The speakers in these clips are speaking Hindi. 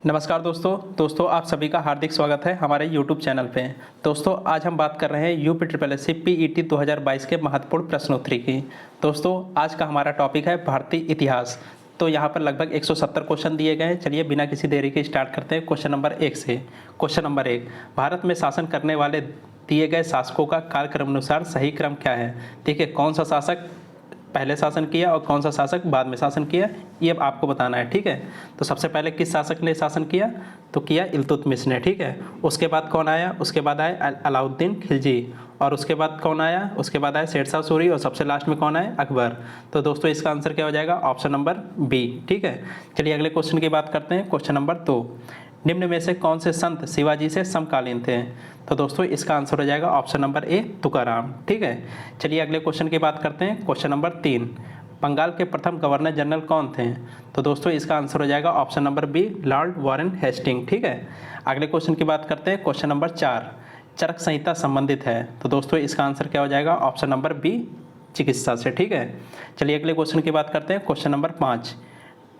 नमस्कार दोस्तों आप सभी का हार्दिक स्वागत है हमारे YouTube चैनल पे। दोस्तों आज हम बात कर रहे हैं यूपीट्रिपलएससी पीईटी 2022 के महत्वपूर्ण प्रश्नोत्तरी की। दोस्तों आज का हमारा टॉपिक है भारतीय इतिहास। तो यहाँ पर लगभग 170 क्वेश्चन दिए गए हैं। चलिए बिना किसी देरी के स्टार्ट करते हैं क्वेश्चन नंबर 1 से। क्वेश्चन नंबर 1, भारत में शासन करने वाले दिए गए शासकों का कालक्रम अनुसार सही क्रम क्या है। देखिए कौन सा शासक पहले शासन किया और कौन सा शासक बाद में शासन किया, ये अब आपको बताना है। ठीक है, तो सबसे पहले किस शासक ने शासन किया, तो किया इल्तुतमिश ने। ठीक है, उसके बाद कौन आया, उसके बाद आया अलाउद्दीन खिलजी, और उसके बाद कौन आया, उसके बाद आया शेरशाह सूरी, और सबसे लास्ट में कौन आया, अकबर। तो दोस्तों इसका आंसर क्या हो जाएगा, ऑप्शन नंबर बी। ठीक है, चलिए अगले क्वेश्चन की बात करते हैं। क्वेश्चन नंबर 2, निम्न में से कौन से संत शिवाजी से समकालीन थे। तो दोस्तों इसका आंसर हो जाएगा ऑप्शन नंबर ए, तुकाराम। ठीक है, चलिए अगले क्वेश्चन की बात करते हैं। क्वेश्चन नंबर 3, बंगाल के प्रथम गवर्नर जनरल कौन थे। तो दोस्तों इसका आंसर हो जाएगा option number B, lord Warren Hasting. ठीक है, अगले क्वेश्चन की बात करते हैं। क्वेश्चन नंबर 4, चरक संहिता संबंधित है। तो दोस्तों इसका आंसर क्या हो जाएगा, ऑप्शन नंबर बी, चिकित्सा से। ठीक है, चलिए अगले क्वेश्चन की बात करते हैं। क्वेश्चन नंबर 5,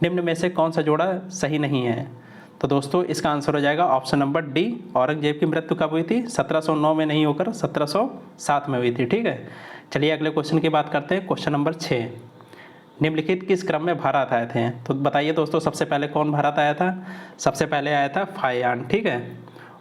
निम्न में से कौन सा जोड़ा सही नहीं है। तो दोस्तों इसका आंसर हो जाएगा ऑप्शन नंबर डी, औरंगजेब की मृत्यु कब हुई थी, 1709 में नहीं होकर 1707 में हुई थी। ठीक है, चलिए अगले क्वेश्चन की बात करते हैं। क्वेश्चन नंबर 6, निम्नलिखित किस क्रम में भारत आए थे। तो बताइए दोस्तों सबसे पहले कौन भारत आया था। सबसे पहले आया था फायान। ठीक है,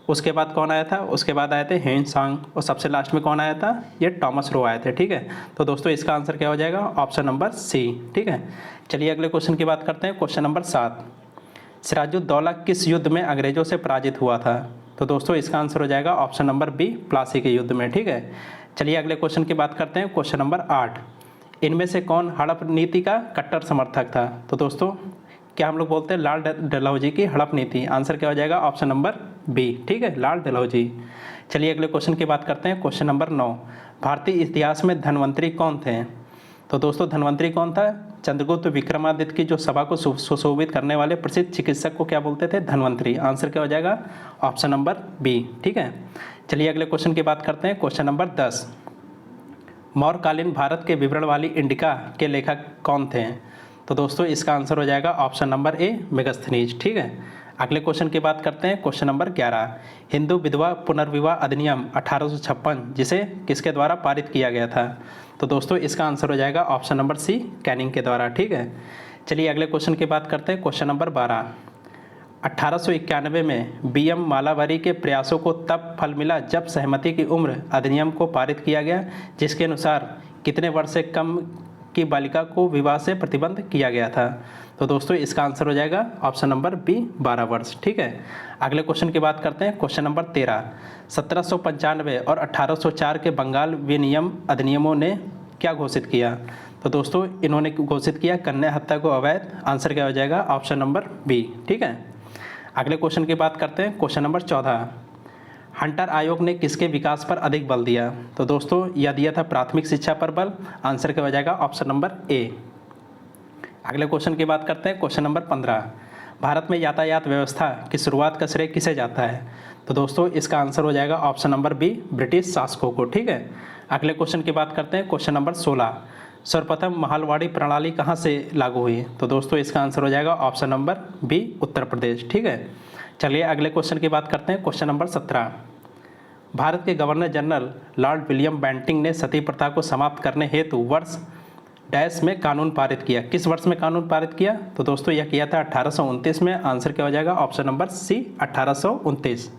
उसके बाद कौन आया था, उसके बाद आए थे हेनसांग, और सबसे लास्ट में कौन आया था, ये टॉमस रो आए थे। ठीक है, तो दोस्तों इसका आंसर क्या हो जाएगा, ऑप्शन नंबर सी। ठीक है, चलिए अगले क्वेश्चन की बात करते हैं। क्वेश्चन नंबर 7, सिराजुद्दौला किस युद्ध में अंग्रेजों से पराजित हुआ था। तो दोस्तों इसका आंसर हो जाएगा ऑप्शन नंबर बी, प्लासी के युद्ध में। ठीक है, चलिए अगले क्वेश्चन की बात करते हैं। क्वेश्चन नंबर 8, इनमें से कौन हड़प नीति का कट्टर समर्थक था। तो दोस्तों क्या हम लोग बोलते हैं लाल डलहौजी की हड़प नीति। आंसर क्या हो जाएगा, ऑप्शन नंबर बी। ठीक है, लाल डलहौजी। चलिए अगले क्वेश्चन की बात करते हैं। क्वेश्चन नंबर 9, भारतीय इतिहास में धन्वंतरी कौन थे। तो दोस्तों धन्वंतरी कौन था, चंद्रगुप्त विक्रमादित्य की जो सभा को सुशोभित करने वाले प्रसिद्ध चिकित्सक को क्या बोलते थे, धन्वंतरी। आंसर क्या हो जाएगा, ऑप्शन नंबर बी। ठीक है, चलिए अगले क्वेश्चन की बात करते हैं। क्वेश्चन नंबर 10, मौर्यकालीन भारत के विवरण वाली इंडिका के लेखक कौन थे। तो दोस्तों इसका आंसर हो जाएगा ऑप्शन नंबर ए, मेगस्थनीज। ठीक है, अगले क्वेश्चन की बात करते हैं। क्वेश्चन नंबर 11, हिंदू विधवा पुनर्विवाह अधिनियम 1856 जिसे किसके द्वारा पारित किया गया था। तो दोस्तों इसका आंसर हो जाएगा ऑप्शन नंबर सी, कैनिंग के द्वारा। ठीक है, चलिए अगले क्वेश्चन की बात करते हैं। क्वेश्चन नंबर 12, 1891 में बीएम मालावारी के प्रयासों को तब फल मिला जब सहमति की उम्र अधिनियम को पारित किया गया, जिसके अनुसार कितने वर्ष से कम की बालिका को विवाह से प्रतिबंध किया गया था। तो दोस्तों इसका आंसर हो जाएगा ऑप्शन नंबर बी, 12 वर्ष। ठीक है, अगले क्वेश्चन की बात करते हैं। क्वेश्चन नंबर 13, 1795 और 1804 के बंगाल विनियम अधिनियमों ने क्या घोषित किया। तो दोस्तों इन्होंने घोषित किया कन्या हत्या को अवैध। आंसर क्या हो जाएगा, ऑप्शन नंबर बी। ठीक है, अगले क्वेश्चन की बात करते हैं। क्वेश्चन नंबर 14, हंटर आयोग ने किसके विकास पर अधिक बल दिया। तो दोस्तों यह दिया था प्राथमिक शिक्षा पर बल। आंसर क्या हो जाएगा, ऑप्शन नंबर ए। अगले क्वेश्चन की बात करते हैं। क्वेश्चन नंबर 15, भारत में यातायात व्यवस्था की शुरुआत का श्रेय किसे जाता है। तो दोस्तों इसका आंसर हो जाएगा ऑप्शन नंबर बी, ब्रिटिश शासकों को। ठीक है, अगले क्वेश्चन की बात करते हैं। क्वेश्चन नंबर 16, सर्वप्रथम महलवाड़ी प्रणाली कहाँ से लागू हुई। तो दोस्तों इसका आंसर हो जाएगा option number B, Uttar Pradesh. ठीक है, चलिए अगले क्वेश्चन की बात करते हैं। क्वेश्चन नंबर 17, भारत के governor general lord William Bentinck ने सती प्रथा को समाप्त करने हेतु वर्ष डैश में कानून पारित किया। किस वर्ष में कानून पारित किया। तो दोस्तों यह किया था 1829 में। आंसर क्या हो जाएगा, ऑप्शन नंबर सी, 1829।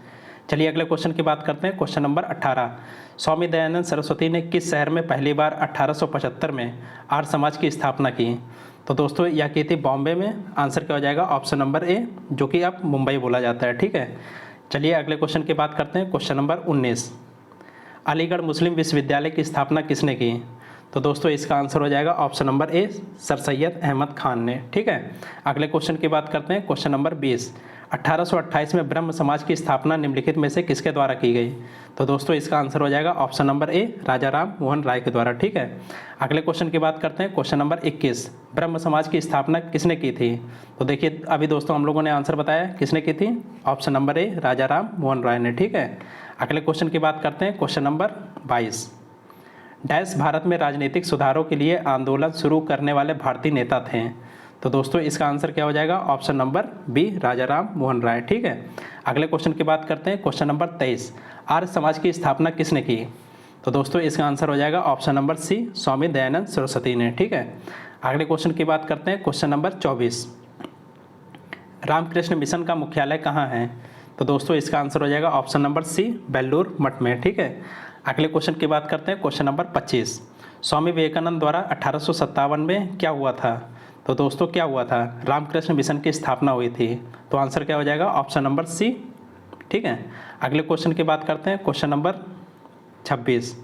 चलिए अगले क्वेश्चन की बात करते हैं। क्वेश्चन नंबर 18, स्वामी दयानंद सरस्वती ने किस शहर में पहली बार 1875 में आर्य समाज की स्थापना की। तो दोस्तों यह की थी बॉम्बे में। आंसर क्या हो जाएगा, ऑप्शन नंबर ए, जो कि अब मुंबई बोला जाता है। ठीक है, चलिए अगले क्वेश्चन की बात करते हैं। क्वेश्चन नंबर 19, अलीगढ़ मुस्लिम विश्वविद्यालय की स्थापना किसने की। तो दोस्तों इसका आंसर हो जाएगा option number A, sir Syed Ahmad Khan ने। ठीक है, अगले क्वेश्चन की बात करते हैं। क्वेश्चन नंबर 20, 1828 में ब्रह्म समाज की स्थापना निम्नलिखित में से किसके द्वारा की गई। तो दोस्तों इसका आंसर हो जाएगा ऑप्शन नंबर ए, राजा राम मोहन राय के द्वारा। ठीक है, अगले क्वेश्चन की बात करते हैं। क्वेश्चन नंबर 21, ब्रह्म समाज की स्थापना किसने की थी। तो देखिए अभी दोस्तों हम लोगों ने आंसर बताया किसने की थी, ऑप्शन नंबर ए, राजा राम मोहन राय ने। ठीक है, अगले क्वेश्चन की बात करते हैं। क्वेश्चन नंबर 22, डैश भारत में राजनीतिक सुधारों के लिए आंदोलन शुरू करने वाले भारतीय नेता थे। तो दोस्तों इसका आंसर क्या हो जाएगा? ऑप्शन नंबर बी, राजा राम मोहन राय। ठीक है, अगले क्वेश्चन की बात करते हैं। क्वेश्चन नंबर 23, आर्य समाज की स्थापना किसने की? तो दोस्तों इसका आंसर हो जाएगा ऑप्शन नंबर सी, स्वामी दयानंद सरस्वती ने। ठीक है, अगले क्वेश्चन की बात करते हैं। क्वेश्चन नंबर 24, रामकृष्ण मिशन का मुख्यालय कहाँ है? तो दोस्तों इसका आंसर हो जाएगा ऑप्शन नंबर सी, बेल्लूर मठ में। ठीक है, अगले क्वेश्चन की बात करते हैं। क्वेश्चन नंबर 25, स्वामी विवेकानंद द्वारा 1857 में क्या हुआ था? तो दोस्तों क्या हुआ था? रामकृष्ण मिशन की स्थापना हुई थी। तो आंसर क्या हो जाएगा? Option number C. ठीक है, अगले क्वेश्चन की बात करते हैं। क्वेश्चन नंबर 26,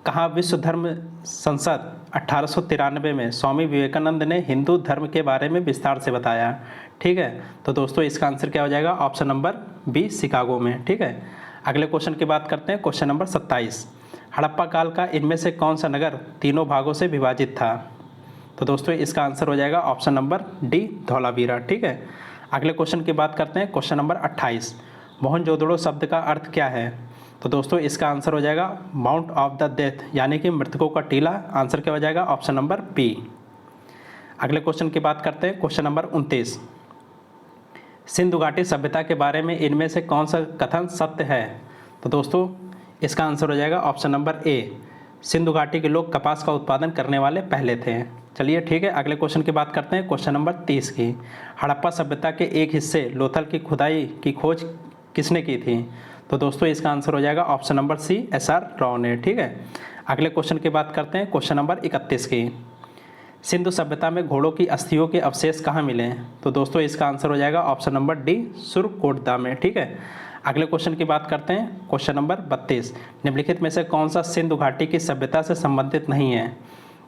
कहाँ विश्व धर्म संसद 1893 में स्वामी विवेकानंद ने हिंदू धर्म के बारे में विस्तार से बताया? ठीक है, तो दोस्तों इसका आंसर क्या हो जाएगा? ऑप्शन नंबर बी, शिकागो में। ठीक है, अगले क्वेश्चन की बात करते हैं। क्वेश्चन नंबर 27, हड़प्पा काल का इनमें से कौन सा नगर तीनों भागों से विभाजित था? तो दोस्तों इसका आंसर हो जाएगा ऑप्शन नंबर डी, धौलावीरा। ठीक है, अगले क्वेश्चन की बात करते हैं। क्वेश्चन नंबर 28, मोहनजोदड़ो शब्द का अर्थ क्या है? तो दोस्तों इसका आंसर हो जाएगा माउंट ऑफ द डेथ, यानी कि मृतकों का टीला। आंसर क्या हो जाएगा? Option number B. अगले क्वेश्चन की बात करते हैं। क्वेश्चन नंबर 29, सिंधु घाटी सभ्यता के बारे में इनमें से कौन सा कथन सत्य है? तो दोस्तों इसका आंसर हो जाएगा ऑप्शन नंबर ए, सिंधु घाटी के लोग कपास का उत्पादन करने वाले पहले थे। चलिए ठीक है, अगले क्वेश्चन की बात करते हैं। क्वेश्चन नंबर 30 की, हड़प्पा सभ्यता के एक हिस्से लोथल की खुदाई की खोज किसने की थी? तो दोस्तों इसका आंसर हो जाएगा option number C, S R. Rao ने। ठीक है, अगले क्वेश्चन की बात करते हैं। क्वेश्चन नंबर 31 की, सिंधु सभ्यता में घोड़ों की अस्थियों के अवशेष कहाँ मिले? तो दोस्तों इसका आंसर हो जाएगा ऑप्शन नंबर डी, सुरकोटदा में। ठीक है, अगले क्वेश्चन की बात करते हैं। क्वेश्चन नंबर 32, निम्नलिखित में से कौन सा सिंधु घाटी की सभ्यता से संबंधित नहीं है?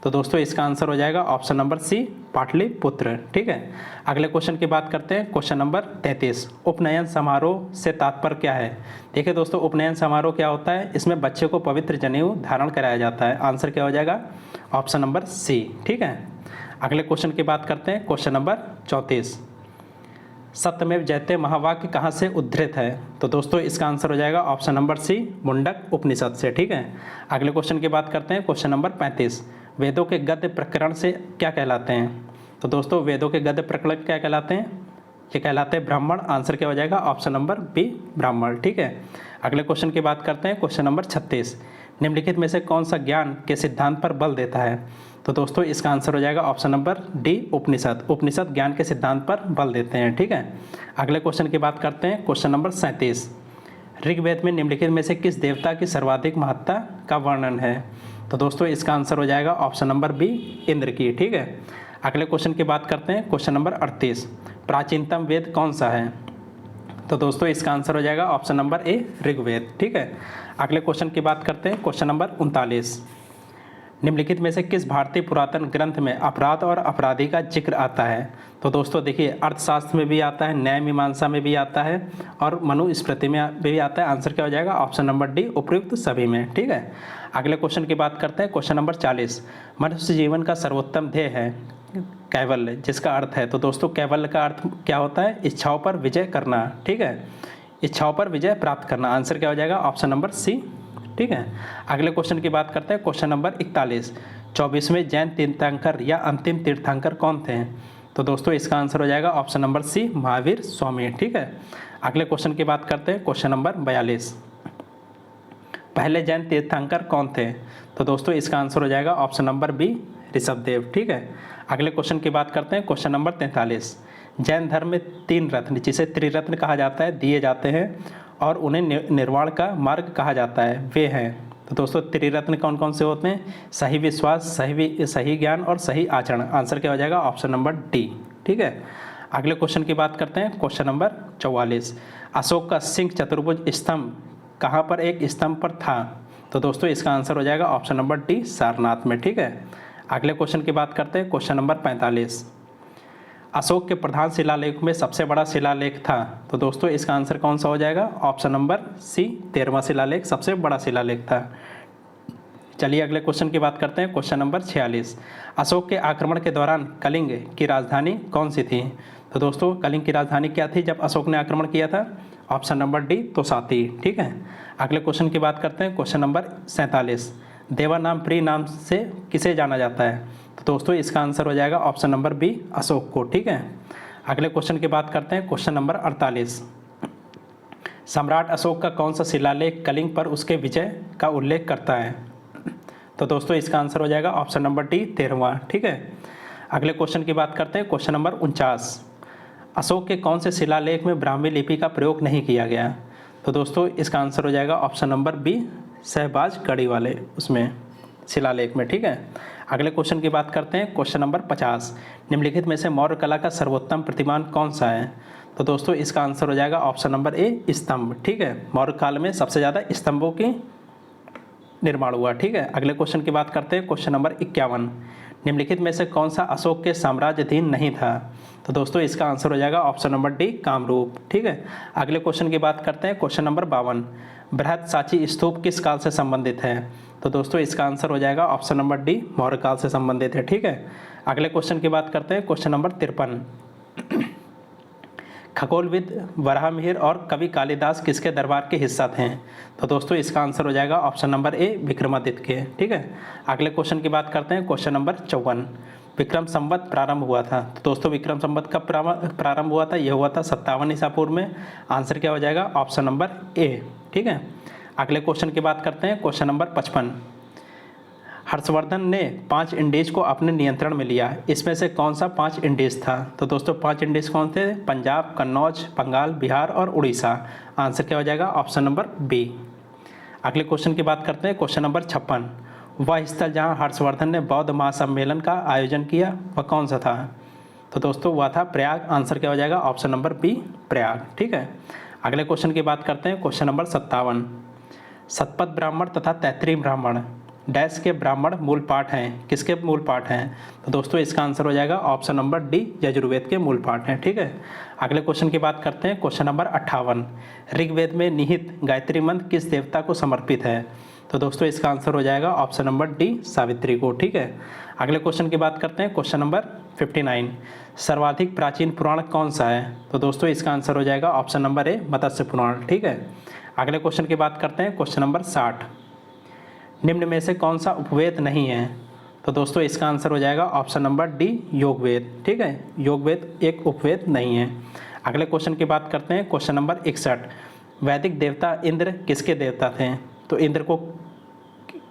तो दोस्तों इसका आंसर हो जाएगा ऑप्शन नंबर सी, पाटलिपुत्र। ठीक है, अगले क्वेश्चन की बात करते हैं। क्वेश्चन नंबर 33, उपनयन समारोह से तात्पर्य क्या है? देखिए दोस्तों, उपनयन समारोह क्या होता है? इसमें बच्चे को पवित्र जनेऊ धारण कराया जाता है। आंसर क्या हो जाएगा? Option number C. ठीक है, अगले क्वेश्चन की बात करते हैं। क्वेश्चन नंबर 34, सत्यमेव जयते महावाक्य कहाँ से उद्धृत है? तो दोस्तों इसका आंसर हो जाएगा ऑप्शन नंबर सी, मुंडक उपनिषद से। ठीक है, अगले क्वेश्चन की बात करते हैं। क्वेश्चन नंबर 35, वेदों के गद्य प्रकरण से क्या कहलाते हैं? तो दोस्तों वेदों के गद्य प्रकरण क्या कहलाते हैं? ये कहलाते हैं ब्राह्मण। आंसर क्या हो जाएगा? ऑप्शन नंबर बी, ब्राह्मण। ठीक है, अगले क्वेश्चन की बात करते हैं। क्वेश्चन नंबर 36, निम्नलिखित में से कौन सा ज्ञान के सिद्धांत पर बल देता है? तो दोस्तों इसका आंसर हो जाएगा ऑप्शन नंबर डी, उपनिषद। उपनिषद ज्ञान के सिद्धांत पर बल देते हैं। ठीक है, अगले क्वेश्चन की बात करते हैं। क्वेश्चन नंबर 37, ऋग्वेद में निम्नलिखित में से किस देवता की सर्वाधिक महत्ता का वर्णन है? तो दोस्तों इसका आंसर हो जाएगा ऑप्शन नंबर बी, इंद्र की। ठीक है, अगले क्वेश्चन की बात करते हैं। क्वेश्चन नंबर 38, प्राचीनतम वेद कौन सा है? तो दोस्तों इसका आंसर हो जाएगा ऑप्शन नंबर ए, ऋग्वेद। ठीक है, अगले क्वेश्चन की बात करते हैं। क्वेश्चन नंबर 39, निम्नलिखित में से किस भारतीय पुरातन ग्रंथ में अपराध और अपराधी का जिक्र आता है? तो दोस्तों देखिए, अर्थशास्त्र में भी आता है, न्याय मीमांसा में भी आता है और मनुस्मृति में भी आता है। आंसर क्या हो जाएगा? ऑप्शन नंबर डी, उपयुक्त सभी में। ठीक है, अगले क्वेश्चन की बात करते हैं। क्वेश्चन नंबर 40, मनुष्य जीवन का सर्वोत्तम ध्येय है कैवल्य, जिसका अर्थ है? तो दोस्तों कैवल्य का अर्थ क्या होता है? इच्छाओं पर विजय करना। ठीक है, इच्छाओं पर विजय प्राप्त करना। आंसर क्या हो जाएगा? Option number C. ठीक है, अगले क्वेश्चन की बात करते हैं। क्वेश्चन नंबर 41, 24वें जैन तीर्थंकर या अंतिम तीर्थंकर कौन थे? तो दोस्तों इसका आंसर हो जाएगा ऑप्शन नंबर सी, महावीर स्वामी। ठीक है, अगले क्वेश्चन की बात करते हैं। क्वेश्चन नंबर 42, पहले जैन तीर्थंकर कौन थे? तो दोस्तों इसका आंसर हो जाएगा ऑप्शन नंबर बी, ऋषभदेव। ठीक है, अगले क्वेश्चन की बात करते हैं। क्वेश्चन नंबर 43, जैन धर्म में 3 रत्न, जिसे त्रिरत्न कहा जाता है, दिए जाते हैं और उन्हें निर्वाण का मार्ग कहा जाता है, वे हैं? तो दोस्तों त्रिरत्न कौन कौन से होते हैं? सही विश्वास, सही ज्ञान और सही आचरण। आंसर क्या हो जाएगा? Option number D. ठीक है, अगले क्वेश्चन की बात करते हैं। क्वेश्चन नंबर 44, अशोक का सिंह चतुर्भुज स्तंभ कहाँ पर एक स्तंभ पर था? तो दोस्तों इसका आंसर हो जाएगा ऑप्शन नंबर डी, सारनाथ में। ठीक है, अगले क्वेश्चन की बात करते हैं। क्वेश्चन नंबर 45, अशोक के प्रधान शिलालेख में सबसे बड़ा शिलालेख था? तो दोस्तों इसका आंसर कौन सा हो जाएगा? ऑप्शन नंबर सी, 13वां शिलालेख सबसे बड़ा शिलालेख था। चलिए अगले क्वेश्चन की बात करते हैं। क्वेश्चन नंबर 46, अशोक के आक्रमण के दौरान कलिंग की राजधानी कौन सी थी? तो दोस्तों कलिंग की राजधानी क्या थी जब अशोक ने आक्रमण किया था? ऑप्शन नंबर डी, तोसाती। ठीक है, अगले क्वेश्चन की बात करते हैं। क्वेश्चन नंबर 47, देवानामप्री नाम से किसे जाना जाता है? तो दोस्तों इसका आंसर हो जाएगा ऑप्शन नंबर बी, अशोक को। ठीक है, अगले क्वेश्चन की बात करते हैं। क्वेश्चन नंबर 48, सम्राट अशोक का कौन सा शिलालेख कलिंग पर उसके विजय का उल्लेख करता है? तो दोस्तों इसका आंसर हो जाएगा ऑप्शन नंबर डी, 13वां। ठीक है, अगले क्वेश्चन की बात करते हैं। क्वेश्चन नंबर 49, अशोक के कौन से शिलालेख में ब्राह्मी लिपि का प्रयोग नहीं किया गया? तो दोस्तों इसका आंसर हो जाएगा ऑप्शन नंबर बी, सहबाज कड़ी वाले उसमें शिलालेख में। ठीक है, अगले क्वेश्चन की बात करते हैं। क्वेश्चन नंबर 50, निम्नलिखित में से मौर्य कला का सर्वोत्तम प्रतिमान कौन सा है? तो दोस्तों इसका आंसर हो जाएगा ऑप्शन नंबर ए, स्तंभ। ठीक है, मौर्य काल में सबसे ज़्यादा स्तंभों की निर्माण हुआ। ठीक है, अगले क्वेश्चन की बात करते हैं। क्वेश्चन नंबर 51, निम्नलिखित में से कौन सा अशोक के साम्राज्याधीन नहीं था? तो दोस्तों इसका आंसर हो जाएगा ऑप्शन नंबर डी, कामरूप। ठीक है, अगले क्वेश्चन की बात करते हैं। क्वेश्चन नंबर 52, बृहत स्तूप किस काल से संबंधित है? तो दोस्तों इसका आंसर हो जाएगा ऑप्शन नंबर डी, मौर्य काल से संबंधित है। ठीक है, अगले क्वेश्चन की बात करते हैं। क्वेश्चन नंबर 53, खगोलविद वराहमिहिर और कवि कालिदास किसके दरबार के हिस्सा थे? तो दोस्तों इसका आंसर हो जाएगा ऑप्शन नंबर ए, विक्रमादित्य के। ठीक है, अगले क्वेश्चन की बात करते हैं। क्वेश्चन नंबर 54, विक्रम संवत प्रारंभ हुआ था? तो दोस्तों विक्रम संवत कब प्रारंभ हुआ था? यह हुआ था 57 ईसा पूर्व में। आंसर क्या हो जाएगा? ऑप्शन नंबर ए। ठीक है, अगले क्वेश्चन की बात करते हैं। क्वेश्चन नंबर 55, हर्षवर्धन ने 5 इंडीज को अपने नियंत्रण में लिया, इसमें से कौन सा 5 इंडीज था? तो दोस्तों 5 इंडीज कौन थे? पंजाब, कन्नौज, बंगाल, बिहार और उड़ीसा। आंसर क्या हो जाएगा? Option number B. अगले क्वेश्चन की बात करते हैं। क्वेश्चन नंबर 56, वह स्थल जहां हर्षवर्धन ने बौद्ध महासम्मेलन का आयोजन किया वह कौन सा था? तो दोस्तों वह था प्रयाग। आंसर क्या हो जाएगा? Option number B, Prayag. ठीक है, अगले क्वेश्चन की बात करते हैं। क्वेश्चन नंबर 57, शतपथ ब्राह्मण तथा तैत्तिरीय ब्राह्मण डैश के ब्राह्मण मूल पाठ हैं, किसके मूल पाठ हैं? तो दोस्तों इसका आंसर हो जाएगा ऑप्शन नंबर डी, यजुर्वेद के मूल पाठ हैं। ठीक है, अगले क्वेश्चन की बात करते हैं। क्वेश्चन नंबर 58, ऋग्वेद में निहित गायत्री मंत्र किस देवता को समर्पित है? तो दोस्तों इसका आंसर हो जाएगा ऑप्शन नंबर डी, सावित्री को। ठीक है, अगले क्वेश्चन की बात करते हैं। क्वेश्चन नंबर 59, सर्वाधिक प्राचीन पुराण कौन सा है? तो दोस्तों इसका आंसर हो जाएगा ऑप्शन नंबर ए, मत्स्य पुराण। ठीक है, अगले क्वेश्चन की बात करते हैं। क्वेश्चन नंबर 60, निम्न में से कौन सा उपवेद नहीं है? तो दोस्तों इसका आंसर हो जाएगा ऑप्शन नंबर डी, योगवेद। ठीक है, योगवेद एक उपवेद नहीं है। अगले क्वेश्चन की बात करते हैं। क्वेश्चन नंबर 61, वैदिक देवता इंद्र किसके देवता थे? तो इंद्र को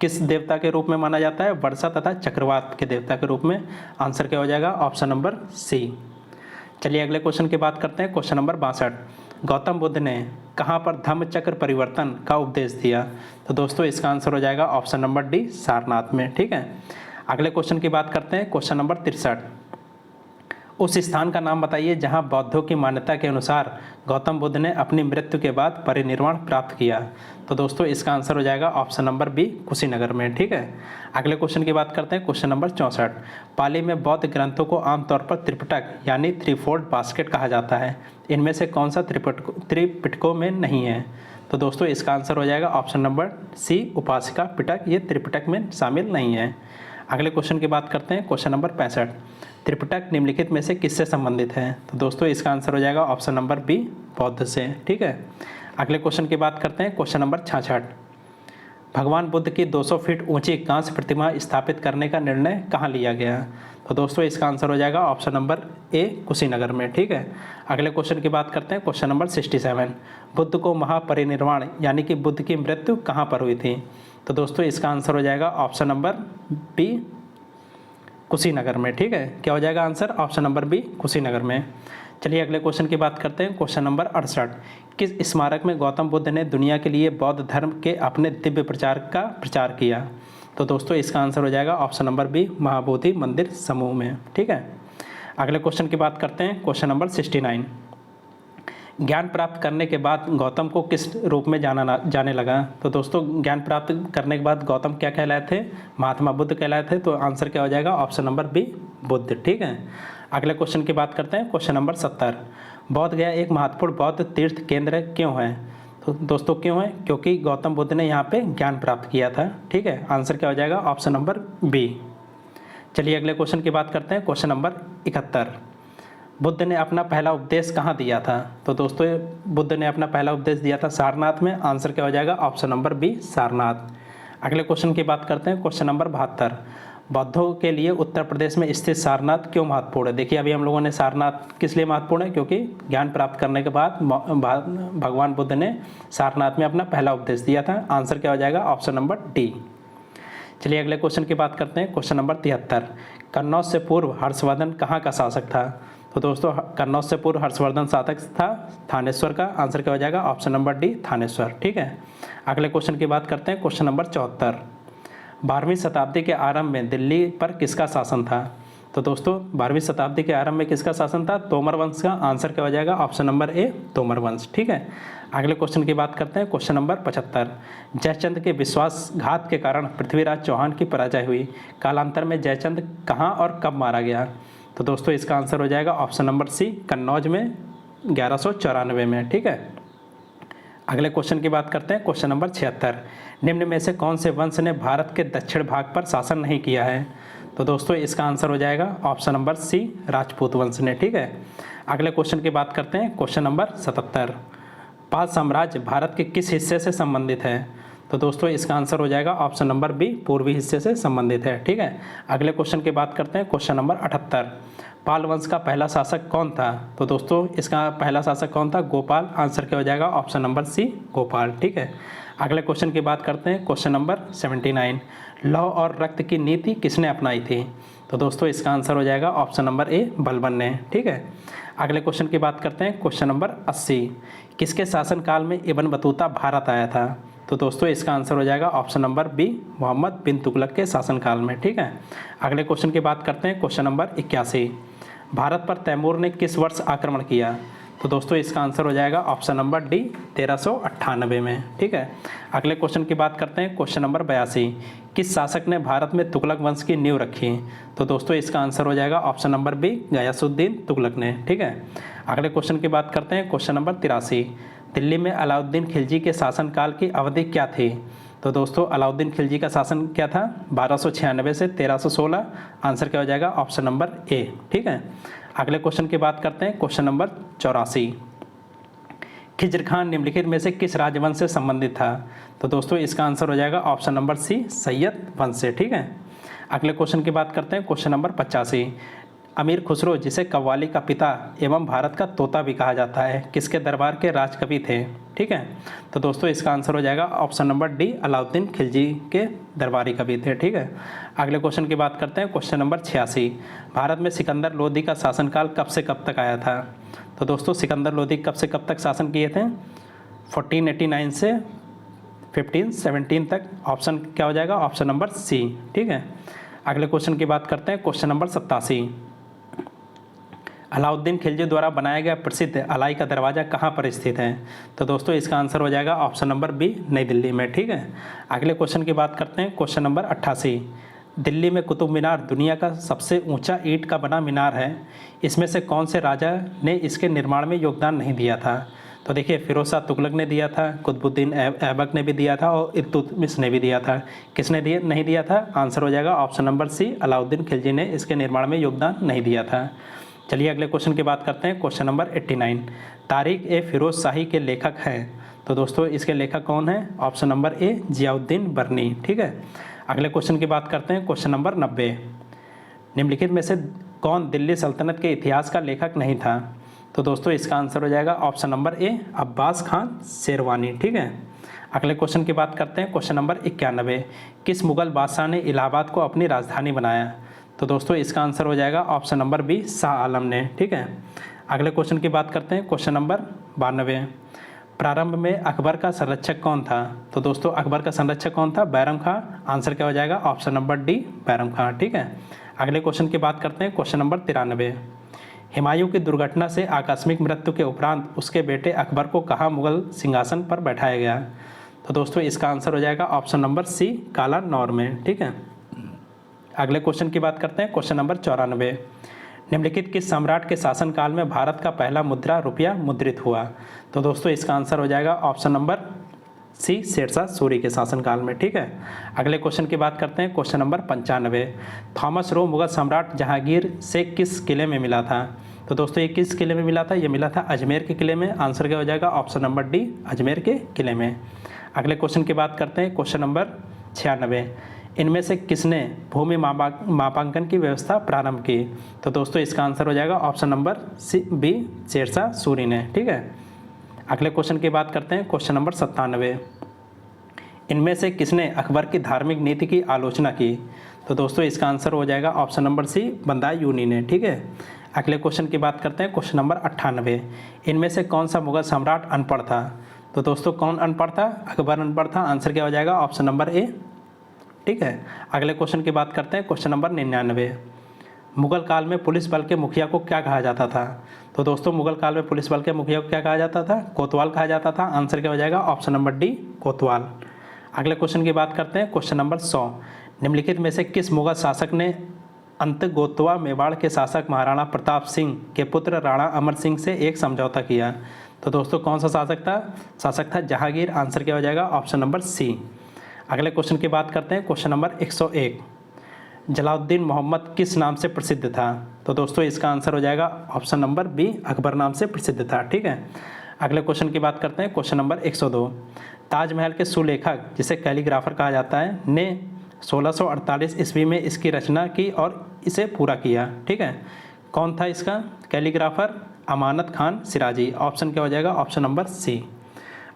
किस देवता के रूप में माना जाता है? वर्षा तथा चक्रवात के देवता के रूप में। आंसर क्या हो जाएगा? Option number C. चलिए अगले क्वेश्चन की बात करते हैं। क्वेश्चन नंबर 62, गौतम बुद्ध ने कहाँ पर धम्म चक्र परिवर्तन का उपदेश दिया? तो दोस्तों इसका आंसर हो जाएगा ऑप्शन नंबर डी, सारनाथ में। ठीक है, अगले क्वेश्चन की बात करते हैं। क्वेश्चन नंबर 63, उस स्थान का नाम बताइए जहां बौद्धों की मान्यता के अनुसार गौतम बुद्ध ने अपनी मृत्यु के बाद परिनिर्वाण प्राप्त किया। तो दोस्तों इसका आंसर हो जाएगा ऑप्शन नंबर बी, कुशीनगर में। ठीक है, अगले क्वेश्चन की बात करते हैं। क्वेश्चन नंबर 64, पाली में बौद्ध ग्रंथों को आमतौर पर त्रिपिटक यानी 3-fold बास्केट कहा जाता है, इनमें से कौन सा त्रिपिटकों में नहीं है? तो दोस्तों इसका आंसर हो जाएगा ऑप्शन नंबर सी, उपासिका पिटक। ये त्रिपिटक में शामिल नहीं है। अगले क्वेश्चन की बात करते हैं। क्वेश्चन नंबर 65, त्रिपिटक निम्नलिखित में से किससे संबंधित है? तो दोस्तों इसका आंसर हो जाएगा ऑप्शन नंबर बी, बौद्ध से। ठीक है, अगले क्वेश्चन की बात करते हैं। क्वेश्चन नंबर 66, भगवान बुद्ध की 200 फीट ऊंची कांस्य प्रतिमा स्थापित करने का निर्णय कहाँ लिया गया? तो दोस्तों इसका आंसर हो जाएगा ऑप्शन नंबर ए, कुशीनगर में। ठीक है, अगले क्वेश्चन की बात करते हैं। क्वेश्चन नंबर 67, बुद्ध को महापरिनिर्वाण यानी कि बुद्ध की मृत्यु कहाँ पर हुई थी? तो दोस्तों इसका आंसर हो जाएगा ऑप्शन नंबर बी, कुशीनगर में। ठीक है, क्या हो जाएगा answer? Option number B, Kushinagar में। चलिए अगले क्वेश्चन की बात करते हैं। क्वेश्चन नंबर 68, किस स्मारक में गौतम बुद्ध ने दुनिया के लिए बौद्ध धर्म के अपने दिव्य प्रचार का प्रचार किया? तो दोस्तों इसका आंसर हो जाएगा ऑप्शन नंबर बी, महाबोधि मंदिर समूह में। ठीक है, अगले क्वेश्चन की बात करते हैं। क्वेश्चन नंबर 69, ज्ञान प्राप्त करने के बाद गौतम को किस रूप में जाने लगा? तो दोस्तों ज्ञान प्राप्त करने के बाद गौतम क्या कहलाए थे? महात्मा बुद्ध कहलाए थे। तो आंसर क्या हो जाएगा? Option number B, Buddha. ठीक है, अगले क्वेश्चन की बात करते हैं। क्वेश्चन नंबर 70, बोध गया एक महत्वपूर्ण बौद्ध तीर्थ केंद्र क्यों है? तो दोस्तों क्यों है? क्योंकि गौतम बुद्ध ने यहाँ पे ज्ञान प्राप्त किया था। ठीक है, आंसर क्या हो जाएगा? Option number B. चलिए अगले क्वेश्चन की बात करते हैं। क्वेश्चन नंबर 71, बुद्ध ने अपना पहला उपदेश कहाँ दिया था? तो दोस्तों बुद्ध ने अपना पहला उपदेश दिया था सारनाथ में। आंसर क्या हो जाएगा? Option number B, Sarnath. अगले क्वेश्चन की बात करते हैं, क्वेश्चन नंबर 72। बौद्धों के लिए उत्तर प्रदेश में स्थित सारनाथ क्यों महत्वपूर्ण है? देखिए अभी हम लोगों ने सारनाथ किस लिए महत्वपूर्ण है, क्योंकि ज्ञान प्राप्त करने के बाद भगवान बुद्ध ने सारनाथ में अपना पहला उपदेश दिया था। आंसर क्या हो जाएगा? Option number D. चलिए अगले क्वेश्चन की बात करते हैं, क्वेश्चन नंबर 73। कन्नौज से पूर्व हर्षवर्धन कहाँ का शासक था? तो दोस्तों कन्नौज से पूर्व हर्षवर्धन शासक था थानेश्वर का। आंसर क्या हो जाएगा? Option number D, Thaneshwar. ठीक है, अगले क्वेश्चन की बात करते हैं, क्वेश्चन नंबर 74। 12वीं शताब्दी के आरंभ में दिल्ली पर किसका शासन था? तो दोस्तों 12वीं शताब्दी के आरंभ में किसका शासन था? तोमर वंश का। आंसर क्या हो जाएगा? ऑप्शन नंबर ए, तोमर वंश। ठीक है, अगले क्वेश्चन की बात करते हैं, क्वेश्चन नंबर 75। जयचंद के विश्वासघात के कारण पृथ्वीराज चौहान की पराजय हुई। कालांतर में जयचंद कहाँ और कब मारा गया? तो दोस्तों इसका आंसर हो जाएगा ऑप्शन नंबर सी, कन्नौज में 1194 में। ठीक है, अगले क्वेश्चन की बात करते हैं, क्वेश्चन नंबर 76। निम्न में से कौन से वंश ने भारत के दक्षिण भाग पर शासन नहीं किया है? तो दोस्तों इसका आंसर हो जाएगा ऑप्शन नंबर सी, राजपूत वंश ने। ठीक है, अगले क्वेश्चन की बात करते हैं, क्वेश्चन नंबर 77। पाल साम्राज्य भारत के किस हिस्से से संबंधित है? तो दोस्तों इसका आंसर हो जाएगा ऑप्शन नंबर बी, पूर्वी हिस्से से संबंधित है। ठीक है, अगले क्वेश्चन की बात करते हैं, क्वेश्चन नंबर 78। पाल वंश का पहला शासक कौन था? तो दोस्तों इसका पहला शासक कौन था? गोपाल। आंसर क्या हो जाएगा? Option number C, Gopal. ठीक है, अगले क्वेश्चन की बात करते हैं, क्वेश्चन नंबर 79। लौह और रक्त की नीति किसने अपनाई थी? तो दोस्तों इसका आंसर हो जाएगा ऑप्शन नंबर ए, बलबन ने। ठीक है, अगले क्वेश्चन की बात करते हैं, क्वेश्चन नंबर 80। किसके शासनकाल में इब्न बतूता भारत आया था? तो दोस्तों इसका आंसर हो जाएगा ऑप्शन नंबर बी, मोहम्मद बिन तुगलक के शासनकाल में। ठीक है, अगले क्वेश्चन की बात करते हैं, क्वेश्चन नंबर 81। भारत पर तैमूर ने किस वर्ष आक्रमण किया? तो दोस्तों इसका आंसर हो जाएगा ऑप्शन नंबर डी, 1398 में। ठीक है, अगले क्वेश्चन की बात करते हैं, क्वेश्चन नंबर 82। किस शासक ने भारत में तुगलक वंश की नींव रखी? तो दोस्तों इसका आंसर हो जाएगा option number B, Ghiyasuddin Tughlaq ने। ठीक है, अगले क्वेश्चन की बात करते हैं, क्वेश्चन नंबर 83। दिल्ली में अलाउद्दीन खिलजी के शासनकाल की अवधि क्या थी? तो दोस्तों अलाउद्दीन खिलजी का शासन क्या था? 1296 से 1316। आंसर क्या हो जाएगा? ऑप्शन नंबर ए। ठीक है, अगले क्वेश्चन की बात करते हैं, क्वेश्चन नंबर 84। खिज्र खान निम्नलिखित में से किस राजवंश से संबंधित था? तो दोस्तों इसका आंसर हो जाएगा ऑप्शन नंबर सी, सैयद वंश से। ठीक है, अगले क्वेश्चन की बात करते हैं, क्वेश्चन नंबर 85। अमीर खुसरो, जिसे कव्वाली का पिता एवं भारत का तोता भी कहा जाता है, किसके दरबार के राजकवि थे? ठीक है, तो दोस्तों इसका आंसर हो जाएगा option number D, Alauddin Khilji के दरबारी कवि थे। ठीक है, अगले क्वेश्चन की बात करते हैं, क्वेश्चन नंबर 86। भारत में सिकंदर लोदी का शासनकाल कब से कब तक आया था? तो दोस्तों सिकंदर लोदी कब से कब तक शासन किए थे? 1489 से 1517 तक। ऑप्शन क्या हो जाएगा? Option number C. ठीक है, अगले क्वेश्चन की बात करते हैं, क्वेश्चन नंबर 87। अलाउद्दीन खिलजी द्वारा बनाया गया प्रसिद्ध अलाई का दरवाज़ा कहाँ पर स्थित है? तो दोस्तों इसका आंसर हो जाएगा ऑप्शन नंबर बी, नई दिल्ली में। ठीक है, अगले क्वेश्चन की बात करते हैं, क्वेश्चन नंबर 88। दिल्ली में कुतुब मीनार दुनिया का सबसे ऊंचा ईंट का बना मीनार है। इसमें से कौन से राजा ने इसके निर्माण में योगदान नहीं दिया था? तो देखिए फिरोज शाह तुगलक ने दिया था, कुतुबुद्दीन ऐबक ने भी दिया था और इल्तुतमिश ने भी दिया था। किसने नहीं दिया था? आंसर हो जाएगा option number C, Alauddin Khilji ने इसके निर्माण में योगदान नहीं दिया था। चलिए अगले क्वेश्चन की बात करते हैं, क्वेश्चन नंबर 89। तारीख ए फिरोज शाही के लेखक हैं। तो दोस्तों इसके लेखक कौन हैं? ऑप्शन नंबर ए, जियाउद्दीन बर्नी। ठीक है, अगले क्वेश्चन की बात करते हैं, क्वेश्चन नंबर 90। निम्नलिखित में से कौन दिल्ली सल्तनत के इतिहास का लेखक नहीं था? तो दोस्तों इसका आंसर हो जाएगा ऑप्शन नंबर ए, अब्बास खान शेरवानी। ठीक है, अगले क्वेश्चन की बात करते हैं, क्वेश्चन नंबर 91। किस मुगल बादशाह ने इलाहाबाद को अपनी राजधानी बनाया? तो दोस्तों इसका आंसर हो जाएगा option number B, Shah Alam ने। ठीक है, अगले क्वेश्चन की बात करते हैं, क्वेश्चन नंबर 92। प्रारंभ में अकबर का संरक्षक कौन था? तो दोस्तों अकबर का संरक्षक कौन था? बैरम खां। आंसर क्या हो जाएगा? ऑप्शन नंबर डी, बैरम खां। ठीक है, अगले क्वेश्चन की बात करते हैं, क्वेश्चन नंबर 93। हुमायूं की दुर्घटना से आकस्मिक मृत्यु के उपरांत उसके बेटे अकबर को कहाँ मुगल सिंहासन पर बैठाया गया? तो दोस्तों इसका आंसर हो जाएगा ऑप्शन नंबर सी, काला नौर में। ठीक है, अगले क्वेश्चन की बात करते हैं, क्वेश्चन नंबर 94। निम्नलिखित किस सम्राट के शासनकाल में भारत का पहला मुद्रा रुपया मुद्रित हुआ? तो दोस्तों इसका आंसर हो जाएगा option number C, Sher Shah Suri के शासनकाल में। ठीक है, अगले क्वेश्चन की बात करते हैं, question number 95। Thomas Roe Mughal सम्राट जहांगीर से किस किले में मिला था? तो दोस्तों ये किस किले में मिला था? ये मिला था अजमेर के किले में। आंसर क्या हो जाएगा? ऑप्शन नंबर डी, अजमेर के किले में। अगले क्वेश्चन की बात करते हैं, क्वेश्चन नंबर 96। इनमें से किसने भूमि मापांकन की व्यवस्था प्रारंभ की? तो दोस्तों इसका आंसर हो जाएगा option number B, Shershah Suri ने। ठीक है, अगले क्वेश्चन की बात करते हैं, क्वेश्चन नंबर 97। इनमें से किसने अकबर की धार्मिक नीति की आलोचना की? तो दोस्तों इसका आंसर हो जाएगा ऑप्शन नंबर सी, बदायूंनी ने। ठीक है, अगले क्वेश्चन की बात करते हैं, क्वेश्चन नंबर 98। इनमें से कौन सा मुगल सम्राट अनपढ़ था? तो दोस्तों कौन अनपढ़ था? अकबर अनपढ़ था। आंसर क्या हो जाएगा? ऑप्शन नंबर ए। ठीक है, अगले क्वेश्चन की बात करते हैं, क्वेश्चन नंबर 99। मुगल काल में पुलिस बल के मुखिया को क्या कहा जाता था? तो दोस्तों मुगल काल में पुलिस बल के मुखिया को क्या कहा जाता था? कोतवाल कहा जाता था। आंसर क्या हो जाएगा? ऑप्शन नंबर डी, कोतवाल। अगले क्वेश्चन की बात करते हैं, क्वेश्चन नंबर 100। निम्नलिखित में से किस मुगल शासक ने अंतगोतवा मेवाड़ के शासक महाराणा प्रताप सिंह के पुत्र राणा अमर सिंह से एक समझौता किया? तो दोस्तों कौन सा शासक था? जहांगीर। आंसर क्या हो जाएगा? Option number C. अगले क्वेश्चन की बात करते हैं, क्वेश्चन नंबर 101। जलालुद्दीन मोहम्मद किस नाम से प्रसिद्ध था? तो दोस्तों इसका आंसर हो जाएगा ऑप्शन नंबर बी, अकबर नाम से प्रसिद्ध था। ठीक है, अगले क्वेश्चन की बात करते हैं, क्वेश्चन नंबर 102। ताजमहल के सुलेखक, जिसे कैलीग्राफर कहा जाता है, ने 1648 ईस्वी में इसकी रचना की और इसे पूरा किया। ठीक है, कौन था इसका कैलीग्राफर? अमानत खान सिराजी। ऑप्शन क्या हो जाएगा? Option number C.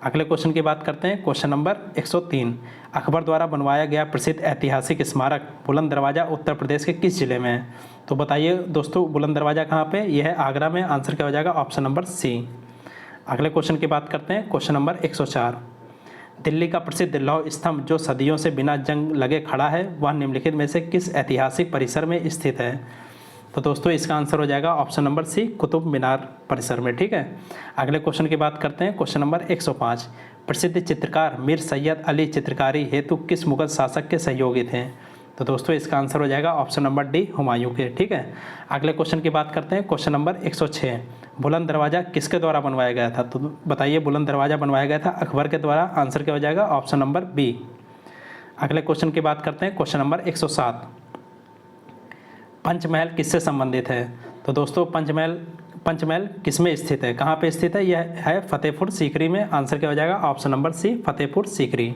अगले क्वेश्चन की बात करते हैं, क्वेश्चन नंबर 103। अकबर द्वारा बनवाया गया प्रसिद्ध ऐतिहासिक स्मारक बुलंद दरवाज़ा उत्तर प्रदेश के किस जिले में है? तो बताइए दोस्तों, बुलंद दरवाज़ा कहाँ पे? यह है आगरा में। आंसर क्या हो जाएगा? Option number C. अगले क्वेश्चन की बात करते हैं, क्वेश्चन नंबर 104। दिल्ली का प्रसिद्ध लौह स्तंभ जो सदियों से बिना जंग लगे खड़ा है, वह निम्नलिखित में से किस ऐतिहासिक परिसर में स्थित है? तो दोस्तों इसका आंसर हो जाएगा ऑप्शन नंबर सी, कुतुब मीनार परिसर में। ठीक है, अगले क्वेश्चन की बात करते हैं, क्वेश्चन नंबर 105। प्रसिद्ध चित्रकार मीर सैयद अली चित्रकारी हेतु किस मुगल शासक के सहयोगी थे? तो दोस्तों इसका आंसर हो जाएगा ऑप्शन नंबर डी, हुमायूं के। ठीक है, अगले क्वेश्चन की बात करते हैं, क्वेश्चन नंबर 106। बुलंद दरवाज़ा किसके द्वारा बनवाया गया था? तो बताइए, बुलंद दरवाज़ा बनवाया गया था अकबर के द्वारा। आंसर क्या हो जाएगा? Option number B. अगले क्वेश्चन की बात करते हैं, क्वेश्चन नंबर 107। पंचमहल किससे संबंधित है? तो दोस्तों पंचमहल किस में स्थित है? कहाँ पे स्थित है? यह है फतेहपुर सीकरी में। आंसर क्या हो जाएगा? Option number C, Fatehpur Sikri.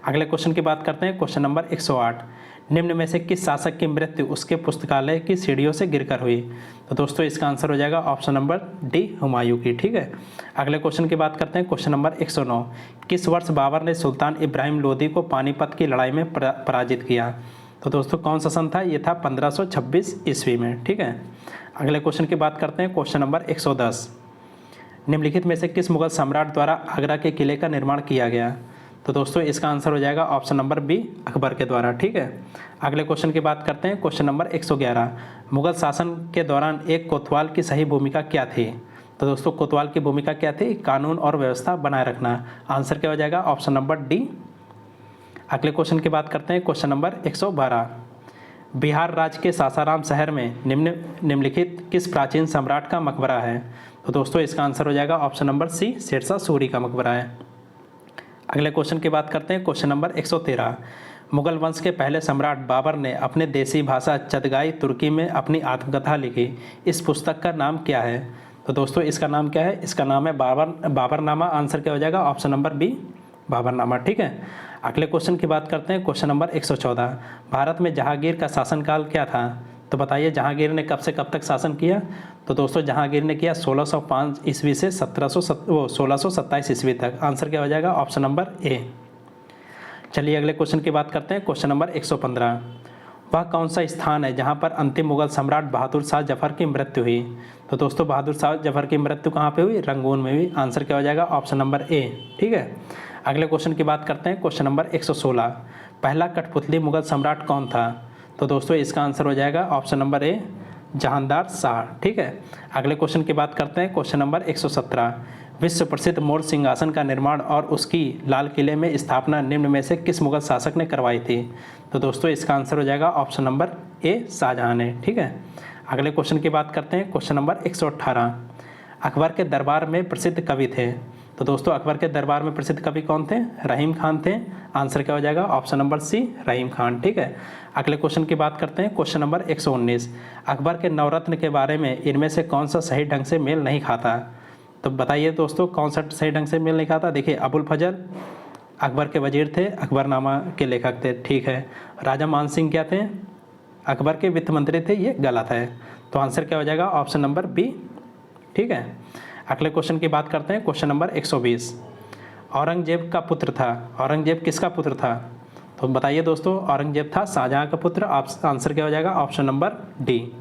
अगले क्वेश्चन की बात करते हैं, क्वेश्चन नंबर 108। निम्न में से किस शासक की मृत्यु उसके पुस्तकालय की सीढ़ियों से गिरकर हुई? तो दोस्तों इसका आंसर हो जाएगा ऑप्शन नंबर डी, हुमायूं की। ठीक है, अगले क्वेश्चन की बात करते हैं, क्वेश्चन नंबर 109। किस वर्ष बाबर ने सुल्तान इब्राहिम लोदी को पानीपत की लड़ाई में पराजित किया? तो दोस्तों कौन सा सन था? ये था 1526 ईस्वी में। ठीक है, अगले क्वेश्चन की बात करते हैं, क्वेश्चन नंबर 110। निम्नलिखित में से किस मुगल सम्राट द्वारा आगरा के किले का निर्माण किया गया? तो दोस्तों इसका आंसर हो जाएगा ऑप्शन नंबर बी, अकबर के द्वारा। ठीक है, अगले क्वेश्चन की बात करते हैं, क्वेश्चन नंबर 111। मुगल शासन के दौरान एक कोतवाल की सही भूमिका क्या थी? तो दोस्तों कोतवाल की भूमिका क्या थी? कानून और व्यवस्था बनाए रखना। आंसर क्या हो जाएगा? Option number D. अगले क्वेश्चन की बात करते हैं, क्वेश्चन नंबर 112। बिहार राज्य के सासाराम शहर में निम्नलिखित किस प्राचीन सम्राट का मकबरा है? तो दोस्तों इसका आंसर हो जाएगा option number C, Sher Shah Suri का मकबरा है। अगले क्वेश्चन की बात करते हैं, क्वेश्चन नंबर 113। मुगल वंश के पहले सम्राट बाबर ने अपने देसी भाषा चदगाई तुर्की में अपनी आत्मकथा लिखी। इस पुस्तक का नाम क्या है? तो दोस्तों इसका नाम क्या है? इसका नाम है बाबरनामा। आंसर क्या हो जाएगा? Option number B, Baburnama. ठीक है, अगले क्वेश्चन की बात करते हैं, क्वेश्चन नंबर 114। भारत में जहांगीर का शासनकाल क्या था? तो बताइए जहांगीर ने कब से कब तक शासन किया? तो दोस्तों जहांगीर ने किया 1605 ईस्वी से 1627 ईस्वी तक। आंसर क्या हो जाएगा? ऑप्शन नंबर ए। चलिए अगले क्वेश्चन की बात करते हैं, क्वेश्चन नंबर 115। वह कौन सा स्थान है जहां पर अंतिम मुगल सम्राट बहादुर शाह जफर की मृत्यु हुई? तो दोस्तों बहादुर शाह जफर की मृत्यु कहाँ पे हुई? रंगून में हुई। आंसर क्या हो जाएगा? ऑप्शन नंबर ए। ठीक है, अगले क्वेश्चन की बात करते हैं, क्वेश्चन नंबर 116। पहला कठपुतली मुगल सम्राट कौन था? तो दोस्तों इसका आंसर हो जाएगा ऑप्शन नंबर ए, जहांदार शाह। ठीक है, अगले क्वेश्चन की बात करते हैं, क्वेश्चन नंबर 117। विश्व प्रसिद्ध मोर सिंहासन का निर्माण और उसकी लाल किले में स्थापना निम्न में से किस मुगल शासक ने करवाई थी? तो दोस्तों इसका आंसर हो जाएगा ऑप्शन नंबर ए, शाहजहां ने। ठीक है, अगले क्वेश्चन की बात करते हैं, क्वेश्चन नंबर 118। अकबर के दरबार में प्रसिद्ध कवि थे? तो दोस्तों अकबर के दरबार में प्रसिद्ध कवि कौन थे? रहीम खान थे। आंसर क्या हो जाएगा? ऑप्शन नंबर सी, रहीम खान। ठीक है, अगले क्वेश्चन की बात करते हैं, क्वेश्चन नंबर 119। अकबर के नवरत्न के बारे में इनमें से कौन सा सही ढंग से मेल नहीं खाता? तो बताइए दोस्तों कौन सा सही ढंग से मेल नहीं खाता? देखिए अबुल फजल, अकबर के वजीर थे, अकबरनामा के लेखक थे, ठीक है। राजा मान सिंह क्या थे? अकबर के वित्त मंत्री थे, ये गलत है। तो आंसर क्या हो जाएगा? ऑप्शन नंबर बी, ठीक है। अगले क्वेश्चन की बात करते हैं, क्वेश्चन नंबर 120। औरंगजेब का पुत्र था, औरंगजेब किसका पुत्र था? तो बताइए दोस्तों, औरंगजेब था शाहजहां का पुत्र। आंसर क्या हो जाएगा? Option number D.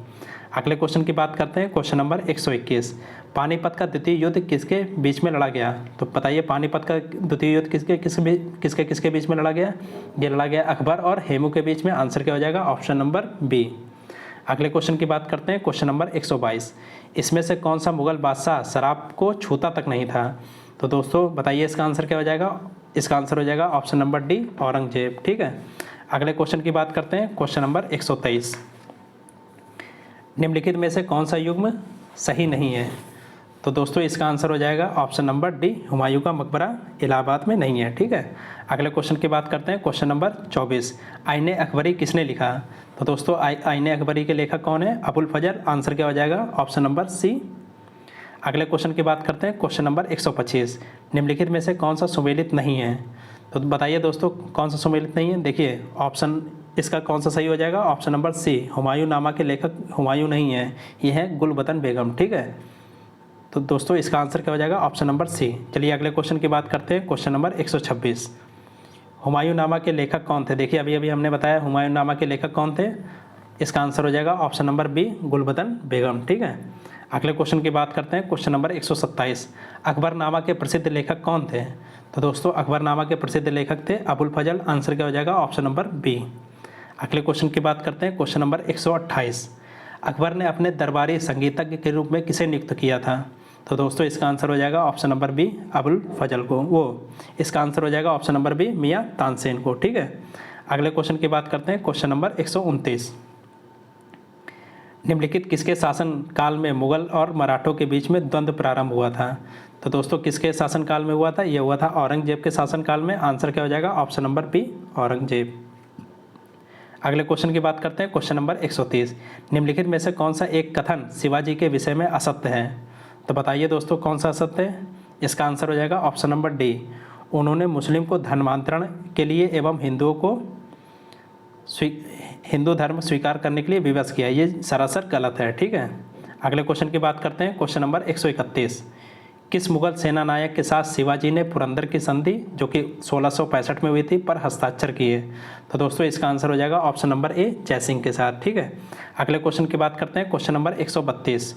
अगले क्वेश्चन की बात करते हैं, क्वेश्चन नंबर 121। पानीपत का द्वितीय युद्ध किसके बीच में लड़ा गया? तो बताइए, पानीपत का द्वितीय युद्ध किसके बीच में लड़ा गया? ये लड़ा गया अकबर और हेमू के बीच में। आंसर क्या हो जाएगा? Option number B. अगले क्वेश्चन की बात करते हैं, क्वेश्चन नंबर 122। इसमें से कौन सा मुगल बादशाह शराब को छूता तक नहीं था? तो दोस्तों बताइए, इसका आंसर क्या हो जाएगा? इसका आंसर हो जाएगा ऑप्शन नंबर डी, औरंगजेब, ठीक है। अगले क्वेश्चन की बात करते हैं, क्वेश्चन नंबर 123। निम्नलिखित में से कौन सा युग्म सही नहीं है? तो दोस्तों इसका आंसर हो जाएगा ऑप्शन नंबर डी, हुमायूं का मकबरा इलाहाबाद में नहीं है, ठीक है। अगले क्वेश्चन की बात करते हैं, क्वेश्चन नंबर 24। आईने अकबरी किसने लिखा? तो दोस्तों आईने अकबरी के लेखक कौन है? अबुल फजल। आंसर क्या हो जाएगा? Option number C. अगले क्वेश्चन की बात करते हैं, क्वेश्चन नंबर 125। निम्नलिखित में से कौन सा सुमेलित नहीं है? तो बताइए दोस्तों, कौन सा सुमेलित नहीं है? देखिए ऑप्शन, इसका कौन सा सही हो जाएगा? ऑप्शन नंबर सी, हुमायूं नामा के लेखक हुमायूं नहीं है, ये है गुलबदन बेगम, ठीक है। तो दोस्तों इसका आंसर क्या हो जाएगा? Option number C. चलिए अगले क्वेश्चन की बात करते हैं, क्वेश्चन नंबर 126। हुमायूं नामा के लेखक कौन थे? देखिए अभी अभी हमने बताया हुमायूं नामा के लेखक कौन थे। इसका आंसर हो जाएगा ऑप्शन नंबर बी, गुलबदन बेगम, ठीक है। अगले क्वेश्चन की बात करते हैं, क्वेश्चन नंबर 127। अकबरनामा के प्रसिद्ध लेखक कौन थे? तो दोस्तों अकबरनामा के प्रसिद्ध लेखक थे अबुल फजल। आंसर क्या हो जाएगा? Option number B. अगले क्वेश्चन की बात करते हैं, क्वेश्चन नंबर 128। अकबर ने अपने दरबारी संगीतज्ञ के रूप में किसे नियुक्त किया था? तो दोस्तों इसका आंसर हो जाएगा ऑप्शन नंबर बी, अबुल फजल को। इसका आंसर हो जाएगा ऑप्शन नंबर बी, मियाँ तानसेन को, ठीक है। अगले क्वेश्चन की बात करते हैं, क्वेश्चन नंबर 129। निम्नलिखित किसके शासन काल में मुगल और मराठों के बीच में द्वंद्व प्रारंभ हुआ था? तो दोस्तों किसके शासन काल में हुआ था? यह हुआ था औरंगजेब के शासन काल में। आंसर क्या हो जाएगा? Option number B, Aurangzeb. अगले क्वेश्चन की बात करते हैं, क्वेश्चन नंबर 130। निम्नलिखित में से कौन सा एक कथन शिवाजी के विषय में असत्य है? तो बताइए दोस्तों कौन सा असत्य है? इसका आंसर हो जाएगा ऑप्शन नंबर डी, उन्होंने मुस्लिम को धर्मांतरण के लिए एवं हिंदुओं को हिंदू धर्म स्वीकार करने के लिए विवश किया। ये सरासर गलत है, ठीक है। अगले क्वेश्चन की बात करते हैं, क्वेश्चन नंबर 131। किस मुगल सेना नायक के साथ शिवाजी ने पुरंदर की संधि जो कि 1665 में हुई थी पर हस्ताक्षर किए? तो दोस्तों इसका आंसर हो जाएगा ऑप्शन नंबर ए, जयसिंह के साथ, ठीक है। अगले क्वेश्चन की बात करते हैं, क्वेश्चन नंबर 132।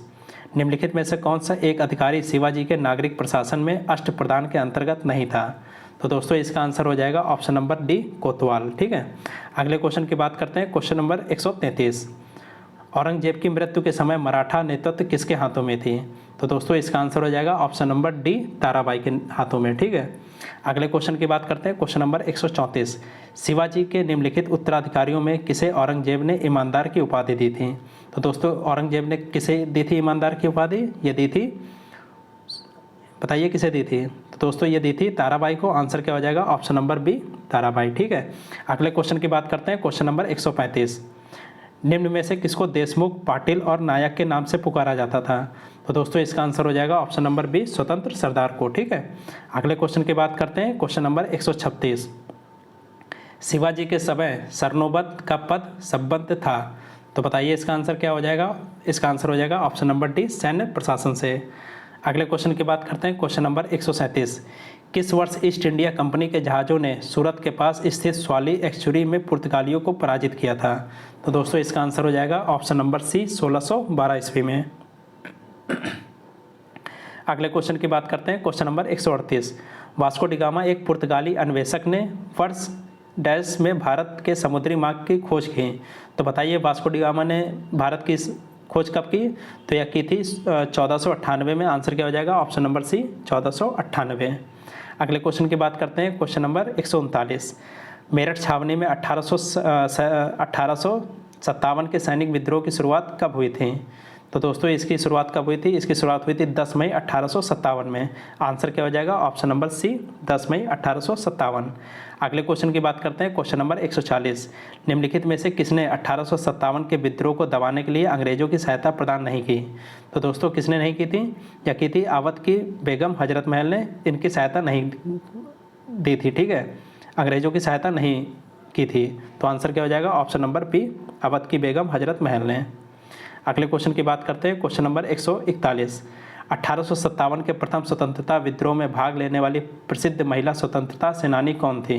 निम्नलिखित में से कौन सा एक अधिकारी शिवाजी के नागरिक प्रशासन में अष्टप्रधान के अंतर्गत नहीं था? तो दोस्तों इसका आंसर हो जाएगा ऑप्शन नंबर डी, कोतवाल, ठीक है। अगले क्वेश्चन की बात करते हैं, क्वेश्चन नंबर 133। औरंगजेब की मृत्यु के समय मराठा नेतृत्व किसके हाथों में थी? तो दोस्तों इसका आंसर हो जाएगा ऑप्शन नंबर डी, ताराबाई के हाथों में, ठीक है। अगले क्वेश्चन की बात करते हैं, क्वेश्चन नंबर 134। शिवाजी के निम्नलिखित उत्तराधिकारियों में किसे औरंगजेब ने ईमानदार की उपाधि दी थी? तो दोस्तों औरंगजेब ने किसे दी थी ईमानदार की उपाधि? ये दी थी, बताइए किसे दी थी? तो दोस्तों ये दी थी ताराबाई को। आंसर क्या हो जाएगा? ऑप्शन नंबर बी, ताराबाई, ठीक है। अगले क्वेश्चन की बात करते हैं, क्वेश्चन नंबर 135। निम्न में से किसको देशमुख, पाटिल और नायक के नाम से पुकारा जाता था? तो दोस्तों इसका आंसर हो जाएगा ऑप्शन नंबर बी, स्वतंत्र सरदार को, ठीक है। अगले क्वेश्चन की बात करते हैं, क्वेश्चन नंबर 136। शिवाजी के समय सरनोबत का पद संबद्ध था। तो बताइए इसका आंसर क्या हो जाएगा? इसका आंसर हो जाएगा ऑप्शन नंबर डी, सैन्य प्रशासन से। अगले क्वेश्चन की बात करते हैं, क्वेश्चन नंबर 137। किस वर्ष ईस्ट इंडिया कंपनी के जहाज़ों ने सूरत के पास स्थित स्वाली एक्चुरी में पुर्तगालियों को पराजित किया था? तो दोस्तों इसका आंसर हो जाएगा ऑप्शन नंबर सी, 1612 ईस्वी में। अगले क्वेश्चन की बात करते हैं, question number 138। Vasco D gamma एक पुर्तगाली अन्वेषक ने वर्ष डैश में भारत के समुद्री मार्ग की खोज की। तो बताइए वास्को डी गामा ने भारत की खोज कब की? तो यह की थी 1498 में। आंसर क्या हो जाएगा? Option number C, 1498। अगले क्वेश्चन की बात करते हैं, क्वेश्चन नंबर 139। मेरठ छावनी में 1857 के सैनिक विद्रोह की शुरुआत कब हुई थी? तो दोस्तों इसकी शुरुआत कब हुई थी? इसकी शुरुआत हुई थी 10 मई 1857 में। आंसर क्या हो जाएगा? ऑप्शन नंबर सी, 10 मई 1857। अगले क्वेश्चन की बात करते हैं, क्वेश्चन नंबर 140। निम्नलिखित में से किसने 1857 के विद्रोह को दबाने के लिए अंग्रेजों की सहायता प्रदान नहीं की? तो दोस्तों किसने नहीं की थी? या की थी आवध की बेगम हजरत महल ने इनकी सहायता नहीं दी थी, ठीक है, अंग्रेज़ों की सहायता नहीं की थी। तो आंसर क्या हो जाएगा? ऑप्शन नंबर बी, अवध की बेगम हजरत महल ने। अगले क्वेश्चन की बात करते हैं, क्वेश्चन नंबर 141। 1857 के प्रथम स्वतंत्रता विद्रोह में भाग लेने वाली प्रसिद्ध महिला स्वतंत्रता सेनानी कौन थी?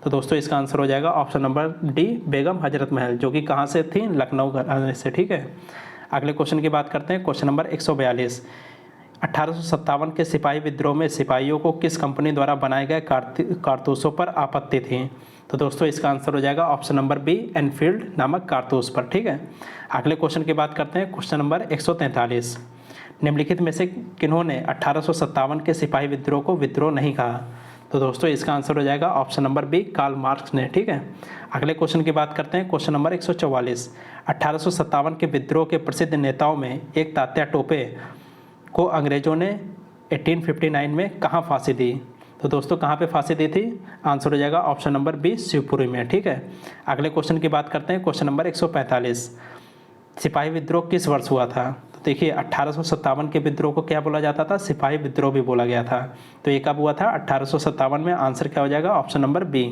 तो दोस्तों इसका आंसर हो जाएगा option number D, Begum Hazrat Mahal, जो कि कहाँ से थी? लखनऊ घराने से, ठीक है। अगले क्वेश्चन की बात करते हैं, क्वेश्चन नंबर 142। 1857 के सिपाही विद्रोह में सिपाहियों को किस कंपनी द्वारा बनाए गए कारतूसों पर आपत्ति थी? तो दोस्तों इसका आंसर हो जाएगा ऑप्शन नंबर बी, एनफील्ड नामक कारतूस पर, ठीक है। अगले क्वेश्चन की बात करते हैं, क्वेश्चन नंबर 143। निम्नलिखित में से किन्होंने 1857 के सिपाही विद्रोह को विद्रोह नहीं कहा? तो दोस्तों इसका आंसर हो जाएगा option number B, Karl Marx ने, ठीक है। अगले क्वेश्चन की बात करते हैं, क्वेश्चन नंबर 144। 1857 के विद्रोह के प्रसिद्ध नेताओं में एक तात्या टोपे को अंग्रेजों ने 1859 में कहाँ फांसी दी? तो दोस्तों कहाँ पे फांसी दी थी? आंसर हो जाएगा ऑप्शन नंबर बी, शिवपुरी में, ठीक है। अगले क्वेश्चन की बात करते हैं, क्वेश्चन नंबर 145। सिपाही विद्रोह किस वर्ष हुआ था? तो देखिए 1857 के विद्रोह को क्या बोला जाता था? सिपाही विद्रोह भी बोला गया था। तो ये कब हुआ था? 1857 में। आंसर क्या हो जाएगा? Option number B.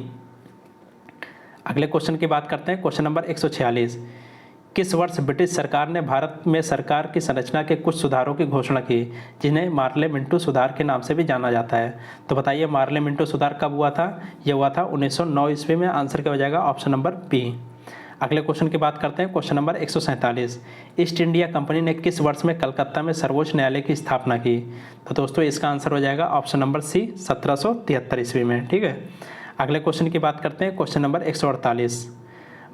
अगले क्वेश्चन की बात करते हैं, क्वेश्चन नंबर 146। किस वर्ष ब्रिटिश सरकार ने भारत में सरकार की संरचना के कुछ सुधारों की घोषणा की, जिन्हें मार्ले मिंटो सुधार के नाम से भी जाना जाता है? तो बताइए मार्ले मिंटो सुधार कब हुआ था? यह हुआ था 1909 ईस्वी में। आंसर क्या हो जाएगा? Option number B. अगले क्वेश्चन की बात करते हैं, question number 147। East India Company ने किस वर्ष में कलकत्ता में सर्वोच्च न्यायालय की स्थापना की? तो दोस्तों इसका आंसर हो जाएगा ऑप्शन नंबर सी, 1773 ईस्वी में, ठीक है। अगले क्वेश्चन की बात करते हैं, क्वेश्चन नंबर 148।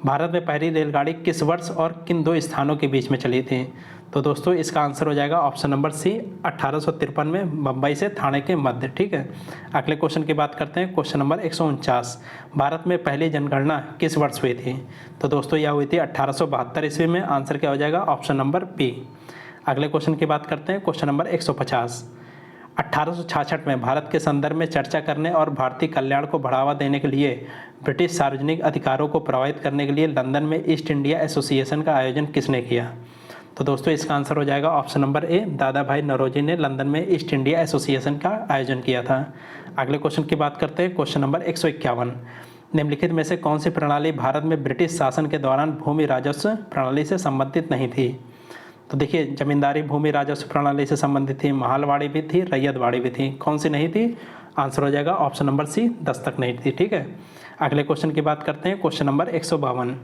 भारत में पहली रेलगाड़ी किस वर्ष और किन दो स्थानों के बीच में चली थी? तो दोस्तों इसका आंसर हो जाएगा ऑप्शन नंबर सी, 1853 में मुंबई से ठाणे के मध्य, ठीक है। अगले क्वेश्चन की बात करते हैं, क्वेश्चन नंबर 149। भारत में पहली जनगणना किस वर्ष हुई थी? तो दोस्तों यह हुई थी 1872 ईस्वी में। आंसर क्या हो जाएगा? Option number B. अगले क्वेश्चन की बात करते हैं, क्वेश्चन नंबर 150। 1866 में भारत के संदर्भ में चर्चा करने और भारतीय कल्याण को बढ़ावा देने के लिए ब्रिटिश सार्वजनिक अधिकारों को प्रभावित करने के लिए लंदन में ईस्ट इंडिया एसोसिएशन का आयोजन किसने किया? तो दोस्तों इसका आंसर हो जाएगा ऑप्शन नंबर ए, दादा भाई नौरोजी ने लंदन में ईस्ट इंडिया एसोसिएशन का आयोजन किया था। अगले क्वेश्चन की बात करते हैं, क्वेश्चन नंबर 151। निम्नलिखित में से कौन सी प्रणाली भारत में ब्रिटिश शासन के दौरान भूमि राजस्व प्रणाली से संबंधित नहीं थी? तो देखिए जमींदारी भूमि राजस्व प्रणाली से संबंधित थी, महालवाड़ी भी थी, रैयतवाड़ी भी थी, कौन सी नहीं थी? आंसर हो जाएगा ऑप्शन नंबर सी, दस्तक नहीं थी, ठीक है। अगले क्वेश्चन की बात करते हैं, क्वेश्चन नंबर 152।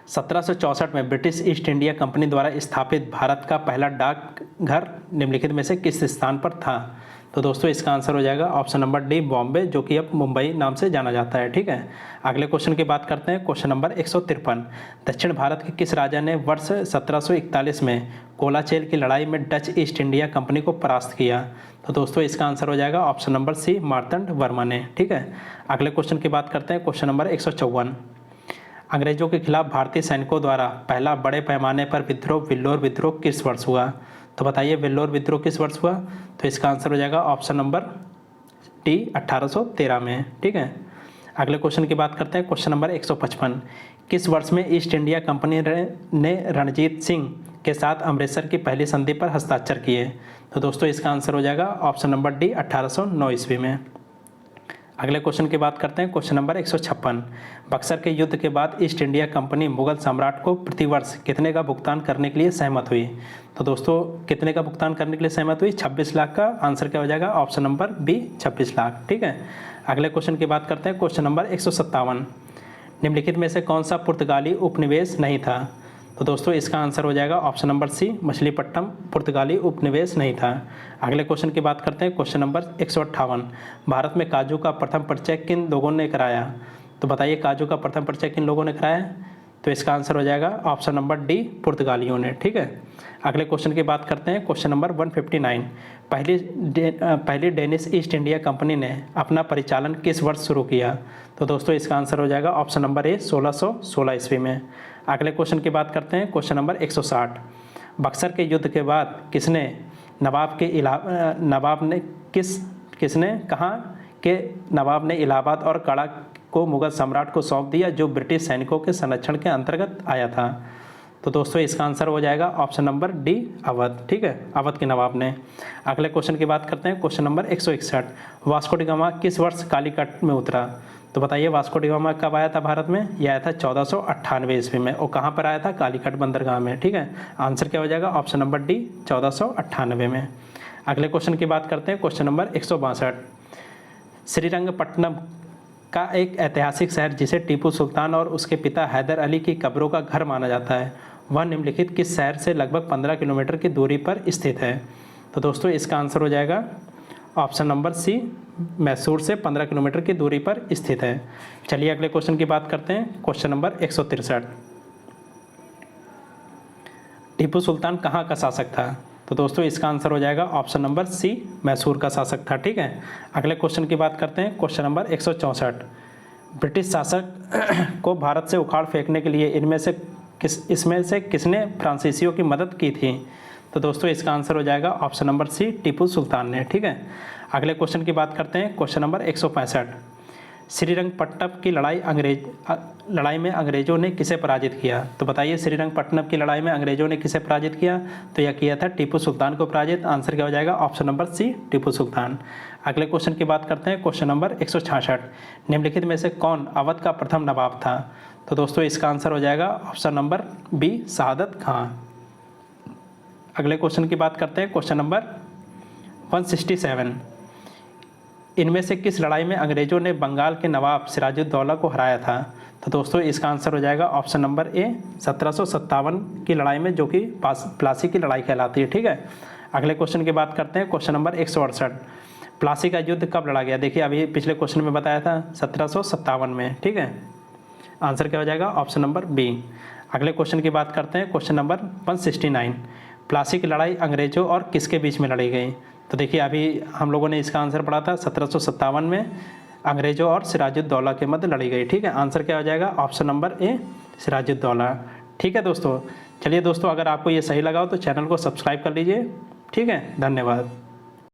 1764 में ब्रिटिश ईस्ट इंडिया कंपनी द्वारा स्थापित भारत का पहला डाकघर निम्नलिखित में से किस स्थान पर था? तो दोस्तों इसका आंसर हो जाएगा ऑप्शन नंबर डी, बॉम्बे, जो कि अब मुंबई नाम से जाना जाता है, ठीक है। अगले क्वेश्चन की बात करते हैं, क्वेश्चन नंबर 153। दक्षिण भारत के किस राजा ने वर्ष 1741 में कोलाचेल की लड़ाई में डच ईस्ट इंडिया कंपनी को परास्त किया? तो दोस्तों इसका आंसर हो जाएगा option number C, Marthanda Varma ने, ठीक है। अगले क्वेश्चन की बात करते हैं, क्वेश्चन नंबर 154। अंग्रेजों के खिलाफ भारतीय सैनिकों द्वारा पहला बड़े पैमाने पर विद्रोह वेल्लोर विद्रोह किस वर्ष हुआ? तो बताइए वेल्लोर विद्रोह किस वर्ष हुआ? तो इसका आंसर हो जाएगा ऑप्शन नंबर डी, 1813 में, ठीक है। अगले क्वेश्चन की बात करते हैं, क्वेश्चन नंबर 155। किस वर्ष में ईस्ट इंडिया कंपनी ने रणजीत सिंह के साथ अमृतसर की पहली संधि पर हस्ताक्षर किए? तो दोस्तों इसका आंसर हो जाएगा ऑप्शन नंबर डी, 1809 ईस्वी में। अगले क्वेश्चन की बात करते हैं, क्वेश्चन नंबर 156। बक्सर के युद्ध के बाद ईस्ट इंडिया कंपनी मुगल सम्राट को प्रतिवर्ष कितने का भुगतान करने के लिए सहमत हुई? तो दोस्तों कितने का भुगतान करने के लिए सहमत हुई? 26 लाख का। आंसर क्या हो जाएगा? ऑप्शन नंबर बी, 26 लाख, ठीक है। अगले क्वेश्चन की बात करते हैं, क्वेश्चन नंबर 157। निम्नलिखित में से कौन सा पुर्तगाली उपनिवेश नहीं था? तो दोस्तों इसका आंसर हो जाएगा ऑप्शन नंबर सी, मछलीपट्टनम पुर्तगाली उपनिवेश नहीं था। अगले क्वेश्चन की बात करते हैं, क्वेश्चन नंबर 158। भारत में काजू का प्रथम परिचय किन लोगों ने कराया? तो बताइए काजू का प्रथम परिचय किन लोगों ने कराया? तो इसका आंसर हो जाएगा ऑप्शन नंबर डी, पुर्तगालियों ने, ठीक है। अगले क्वेश्चन की बात करते हैं, क्वेश्चन नंबर 159। पहली डेनिश ईस्ट इंडिया कंपनी ने अपना परिचालन किस वर्ष शुरू किया? तो दोस्तों इसका आंसर हो जाएगा ऑप्शन नंबर ए, 1616 ईस्वी में। अगले क्वेश्चन की बात करते हैं, क्वेश्चन नंबर 160। बक्सर के युद्ध के बाद किसने कहा कि नवाब ने इलाहाबाद और कड़ा को मुगल सम्राट को सौंप दिया, जो ब्रिटिश सैनिकों के संरक्षण के अंतर्गत आया था? तो दोस्तों इसका आंसर हो जाएगा ऑप्शन नंबर डी, अवध। ठीक है, अवध के नवाब ने। अगले क्वेश्चन की बात करते हैं, question number 161। Vasco D gamma किस वर्ष कालीकट में उतरा? तो बताइए वास्को डी गामा कब आया था भारत में? यह आया था 1498 ईस्वी में। और कहाँ पर आया था? कालीकट बंदरगाह में। ठीक है, आंसर क्या हो जाएगा? ऑप्शन नंबर डी, 1498 में। अगले क्वेश्चन की बात करते हैं, क्वेश्चन नंबर 162। श्रीरंगपट्टनम का एक ऐतिहासिक शहर जिसे टीपू सुल्तान और उसके पिता हैदर अली की कब्रों का घर माना जाता है, वह निम्नलिखित किस शहर से लगभग 15 किलोमीटर की दूरी पर स्थित है? तो दोस्तों इसका आंसर हो जाएगा ऑप्शन नंबर सी, मैसूर से 15 किलोमीटर की दूरी पर स्थित है। चलिए अगले क्वेश्चन की बात करते हैं, क्वेश्चन नंबर 163। टीपू सुल्तान कहाँ का शासक था? तो दोस्तों इसका आंसर हो जाएगा ऑप्शन नंबर सी, मैसूर का शासक था। ठीक है, अगले क्वेश्चन की बात करते हैं, क्वेश्चन नंबर 164। ब्रिटिश शासक को भारत से उखाड़ फेंकने के लिए इसमें से किसने फ्रांसीसियों की मदद की थी? तो दोस्तों इसका आंसर हो जाएगा ऑप्शन नंबर सी, टीपू सुल्तान ने। ठीक है, अगले क्वेश्चन की बात करते हैं, क्वेश्चन नंबर 165। श्रीरंगपट्टनम की लड़ाई में अंग्रेजों ने किसे पराजित किया? तो बताइए श्रीरंगपट्टनम की लड़ाई में अंग्रेजों ने किसे पराजित किया? तो यह किया था टीपू सुल्तान को पराजित। आंसर क्या हो जाएगा? ऑप्शन नंबर सी, टीपू सुल्तान। अगले क्वेश्चन की बात करते हैं, क्वेश्चन नंबर 166। निम्नलिखित में से कौन अवध का प्रथम नवाब था? तो दोस्तों इसका आंसर हो जाएगा ऑप्शन नंबर बी, शहादत खां। अगले क्वेश्चन की बात करते हैं, क्वेश्चन नंबर 167। इनमें से किस लड़ाई में अंग्रेजों ने बंगाल के नवाब सिराजुद्दौला को हराया था? तो दोस्तों इसका आंसर हो जाएगा ऑप्शन नंबर ए, 1757 की लड़ाई में, जो कि प्लासी की लड़ाई कहलाती है। ठीक है, अगले क्वेश्चन की बात करते हैं, क्वेश्चन नंबर 168। प्लासी का युद्ध कब लड़ा गया? देखिए अभी पिछले क्वेश्चन में बताया था 1757 में। ठीक है, आंसर क्या हो जाएगा? Option number B. अगले क्वेश्चन की बात करते हैं, क्वेश्चन नंबर 169। प्लासी की लड़ाई अंग्रेजों और किसके बीच में लड़ी गई? तो देखिए अभी हम लोगों ने इसका आंसर पढ़ा था 1757 में अंग्रेजों और सिराजुद्दौला के मध्य लड़ी गई। ठीक है, आंसर क्या हो जाएगा? Option number A, Sirajuddaula. ठीक है दोस्तों, चलिए दोस्तों, अगर आपको ये सही लगा हो तो चैनल को सब्सक्राइब कर लीजिए। ठीक है, धन्यवाद।